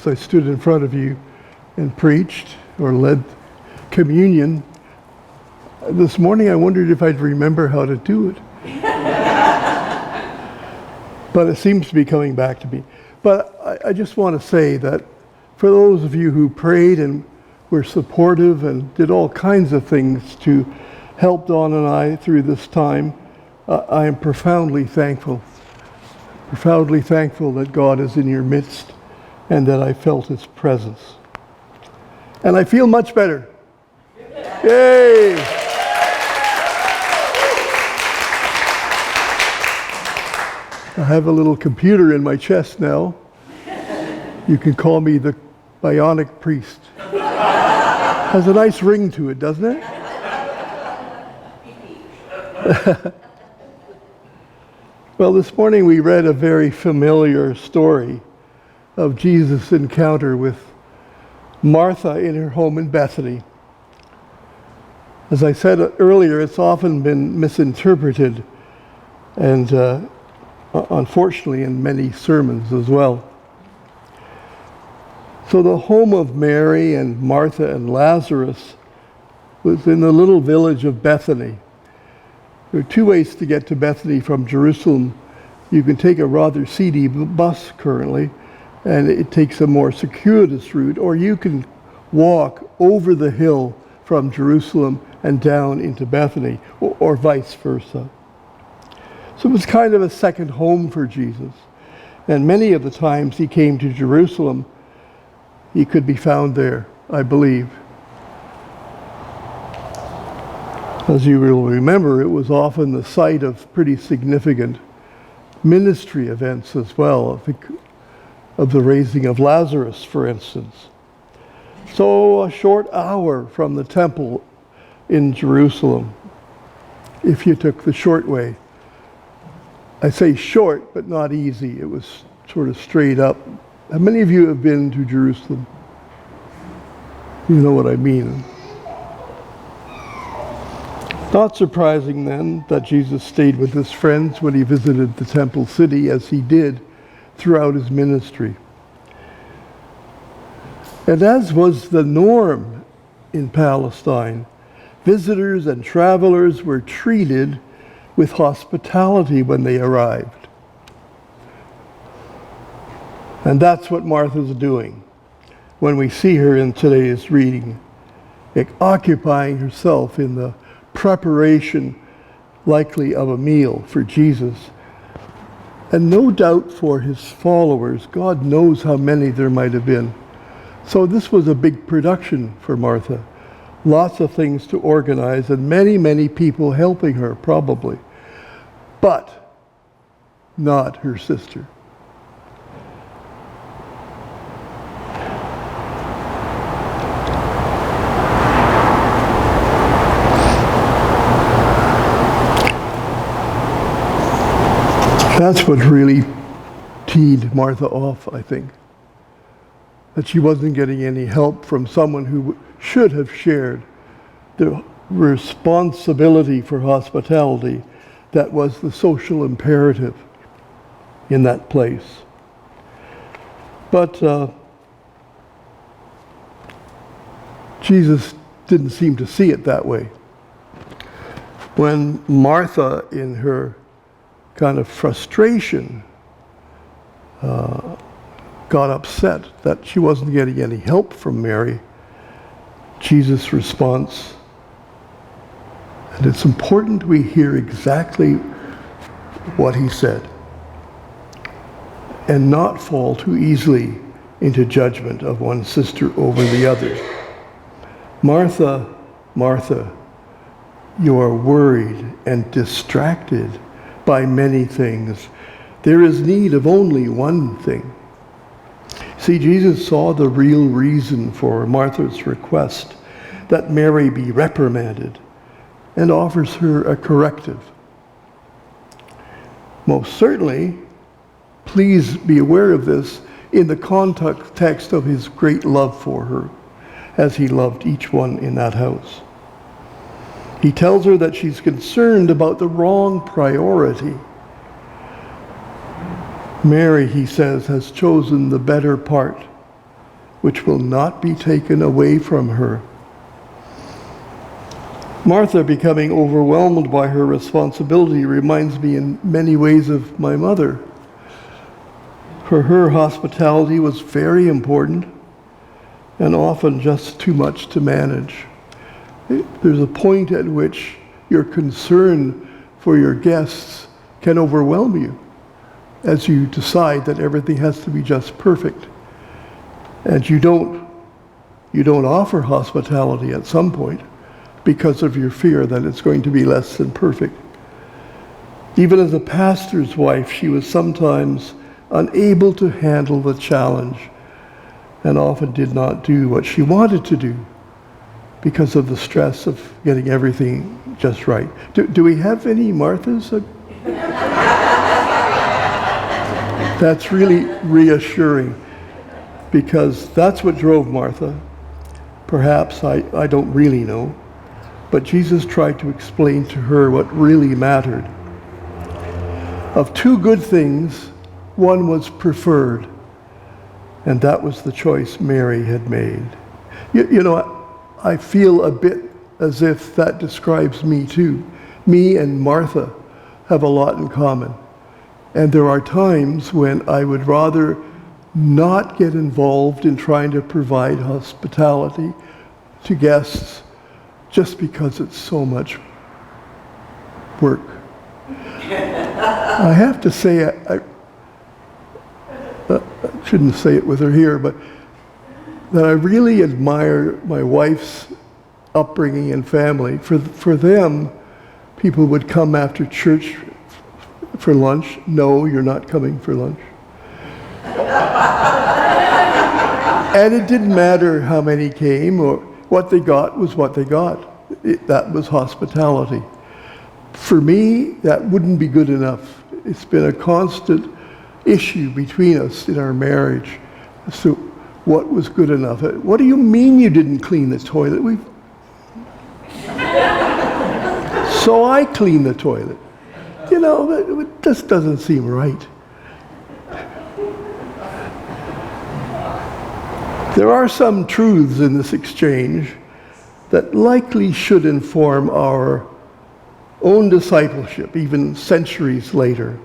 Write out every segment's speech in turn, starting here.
I stood in front of you and preached or led communion. This morning I wondered if I'd remember how to do it. But it seems to be coming back to me. But I just want to say that for those of you who prayed and were supportive and did all kinds of things to help Dawn and I through this time, I am profoundly thankful that God is in your midst and that I felt His presence. And I feel much better. Yay! I have a little computer in my chest now. You can call me the bionic priest. Has a nice ring to it, doesn't it? Well, this morning we read a very familiar story of Jesus' encounter with Martha in her home in Bethany. As I said earlier, it's often been misinterpreted and unfortunately in many sermons as well. So the home of Mary and Martha and Lazarus was in the little village of Bethany. There are two ways to get to Bethany from Jerusalem. You can take a rather seedy bus currently, and it takes a more circuitous route, or you can walk over the hill from Jerusalem and down into Bethany, or vice versa. So it was kind of a second home for Jesus. And many of the times he came to Jerusalem, he could be found there, I believe. As you will remember, it was often the site of pretty significant ministry events as well. I think of the raising of Lazarus, for instance. So a short hour from the temple in Jerusalem, if you took the short way. I say short, but not easy. It was sort of straight up. How many of you have been to Jerusalem? You know what I mean. Not surprising then that Jesus stayed with his friends when he visited the temple city, as he did throughout his ministry. And as was the norm in Palestine, visitors and travelers were treated with hospitality when they arrived. And that's what Martha's doing when we see her in today's reading, occupying herself in the preparation, likely of a meal for Jesus. And no doubt for his followers. God knows how many there might have been. So this was a big production for Martha. Lots of things to organize and many, many people helping her, probably. But not her sister. That's what really teed Martha off, I think. That she wasn't getting any help from someone who should have shared the responsibility for hospitality that was the social imperative in that place. But Jesus didn't seem to see it that way. When Martha, in her kind of frustration, got upset that she wasn't getting any help from Mary, Jesus' response, and it's important we hear exactly what he said and not fall too easily into judgment of one sister over the other. Martha, Martha, you are worried and distracted by many things. There is need of only one thing. See, Jesus saw the real reason for Martha's request that Mary be reprimanded and offers her a corrective. Most certainly, please be aware of this in the context of his great love for her, as he loved each one in that house. He tells her that she's concerned about the wrong priority. Mary, he says, has chosen the better part, which will not be taken away from her. Martha becoming overwhelmed by her responsibility reminds me in many ways of my mother. For her, hospitality was very important and often just too much to manage. There's a point at which your concern for your guests can overwhelm you as you decide that everything has to be just perfect. And you don't offer hospitality at some point because of your fear that it's going to be less than perfect. Even as a pastor's wife, she was sometimes unable to handle the challenge and often did not do what she wanted to do because of the stress of getting everything just right. Do we have any Marthas? That's really reassuring, because that's what drove Martha. Perhaps, I don't really know. But Jesus tried to explain to her what really mattered. Of two good things, one was preferred, and that was the choice Mary had made. You know, I feel a bit as if that describes me too. Me and Martha have a lot in common. And there are times when I would rather not get involved in trying to provide hospitality to guests just because it's so much work. I have to say, I shouldn't say it with her here, but that I really admire my wife's upbringing and family. For them, people would come after church for lunch. No, you're not coming for lunch. And it didn't matter how many came, or what they got was what they got. That was hospitality. For me, that wouldn't be good enough. It's been a constant issue between us in our marriage as to what was good enough. What do you mean you didn't clean the toilet? So I cleaned the toilet. You know, it just doesn't seem right. There are some truths in this exchange that likely should inform our own discipleship, even centuries later.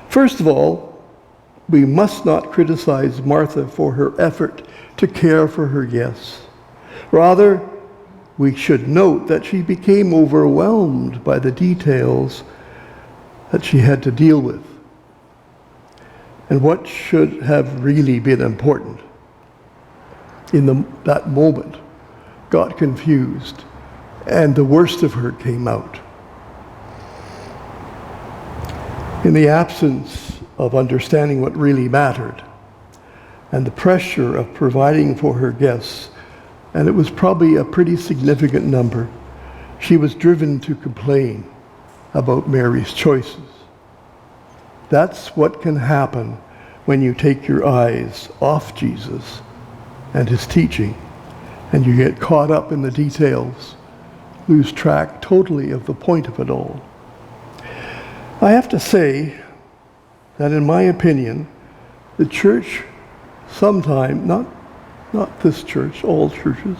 First of all, we must not criticize Martha for her effort to care for her guests. Rather, we should note that she became overwhelmed by the details that she had to deal with, and what should have really been important. In that moment, got confused, and the worst of her came out. In the absence of understanding what really mattered, and the pressure of providing for her guests, and it was probably a pretty significant number, she was driven to complain about Mary's choices. That's what can happen when you take your eyes off Jesus and his teaching, and you get caught up in the details, lose track totally of the point of it all. I have to say that in my opinion, the church sometime, not this church, all churches,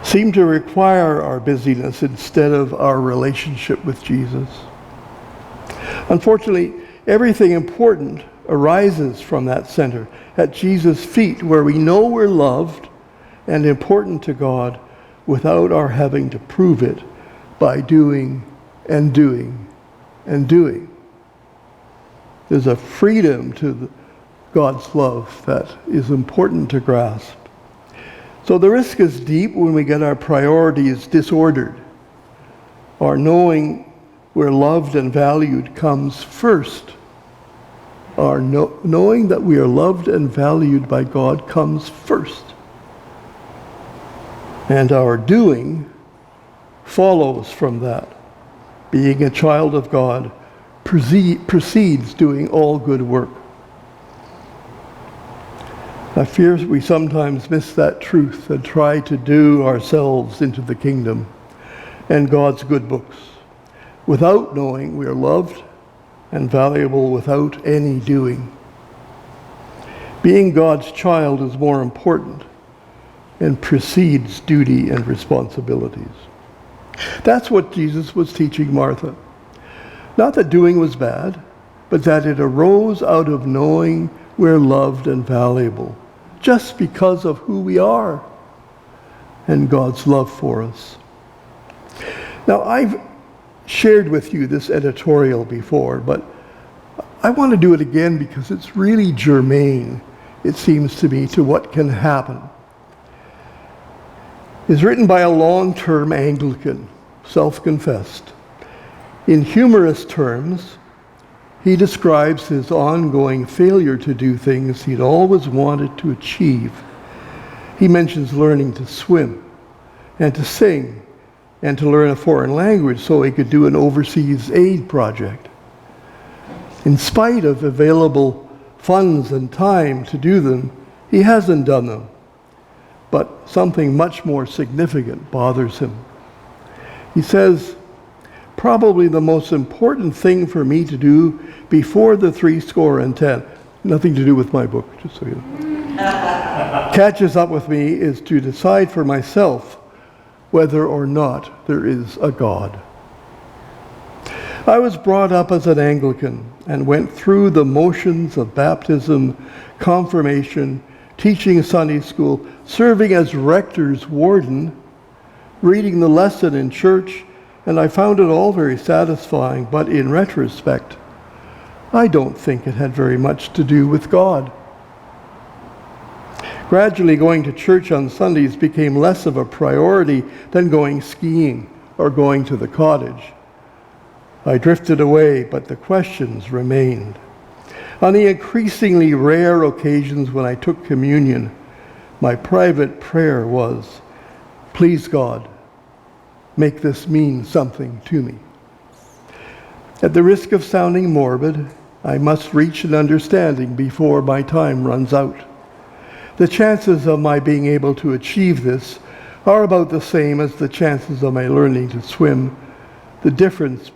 seem to require our busyness instead of our relationship with Jesus. Unfortunately, everything important arises from that center, at Jesus' feet, where we know we're loved and important to God without our having to prove it by doing and doing and doing. There's a freedom to God's love that is important to grasp. So the risk is deep when we get our priorities disordered. Our knowing we're loved and valued comes first. Our knowing that we are loved and valued by God comes first. And our doing follows from that. Being a child of God precedes doing all good work. I fear we sometimes miss that truth and try to do ourselves into the kingdom and God's good books without knowing we are loved and valuable without any doing. Being God's child is more important and precedes duty and responsibilities. That's what Jesus was teaching Martha. Not that doing was bad, but that it arose out of knowing we're loved and valuable just because of who we are and God's love for us. Now, I've shared with you this editorial before, but I want to do it again because it's really germane, it seems to me, to what can happen. It's written by a long-term Anglican, self-confessed. In humorous terms, he describes his ongoing failure to do things he'd always wanted to achieve. He mentions learning to swim and to sing and to learn a foreign language so he could do an overseas aid project. In spite of available funds and time to do them, he hasn't done them. But something much more significant bothers him. He says, probably the most important thing for me to do before the 70, nothing to do with my book, just so you know, catches up with me, is to decide for myself whether or not there is a God. I was brought up as an Anglican and went through the motions of baptism, confirmation, teaching Sunday school, serving as rector's warden, reading the lesson in church, and I found it all very satisfying, but in retrospect, I don't think it had very much to do with God. Gradually, going to church on Sundays became less of a priority than going skiing or going to the cottage. I drifted away, but the questions remained. On the increasingly rare occasions when I took communion, my private prayer was, "Please God, make this mean something to me." At the risk of sounding morbid, I must reach an understanding before my time runs out. The chances of my being able to achieve this are about the same as the chances of my learning to swim, the difference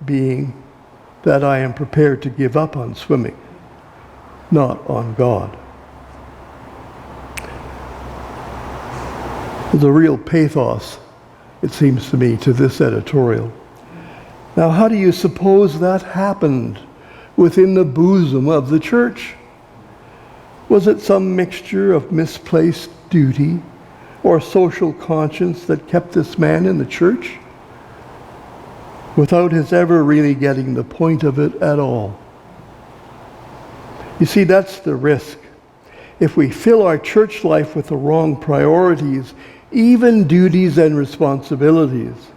being that I am prepared to give up on swimming, not on God. There's a real pathos, it seems to me, to this editorial. Now, how do you suppose that happened within the bosom of the church? Was it some mixture of misplaced duty or social conscience that kept this man in the church, without his ever really getting the point of it at all? You see, that's the risk. If we fill our church life with the wrong priorities, even duties and responsibilities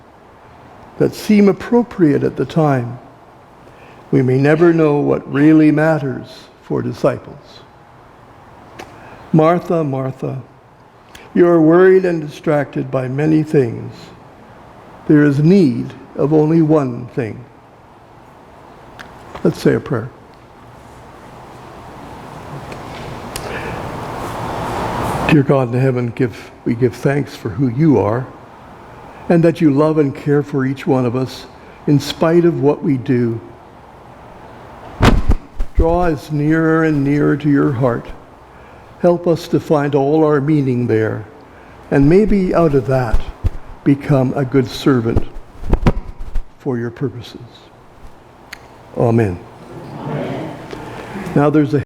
that seem appropriate at the time, we may never know what really matters for disciples. Martha, Martha, you are worried and distracted by many things. There is need of only one thing. Let's say a prayer. Dear God in heaven, we give thanks for who you are, and that you love and care for each one of us in spite of what we do. Draw us nearer and nearer to your heart. Help us to find all our meaning there, and maybe out of that become a good servant for your purposes. Amen. Amen. Now there's a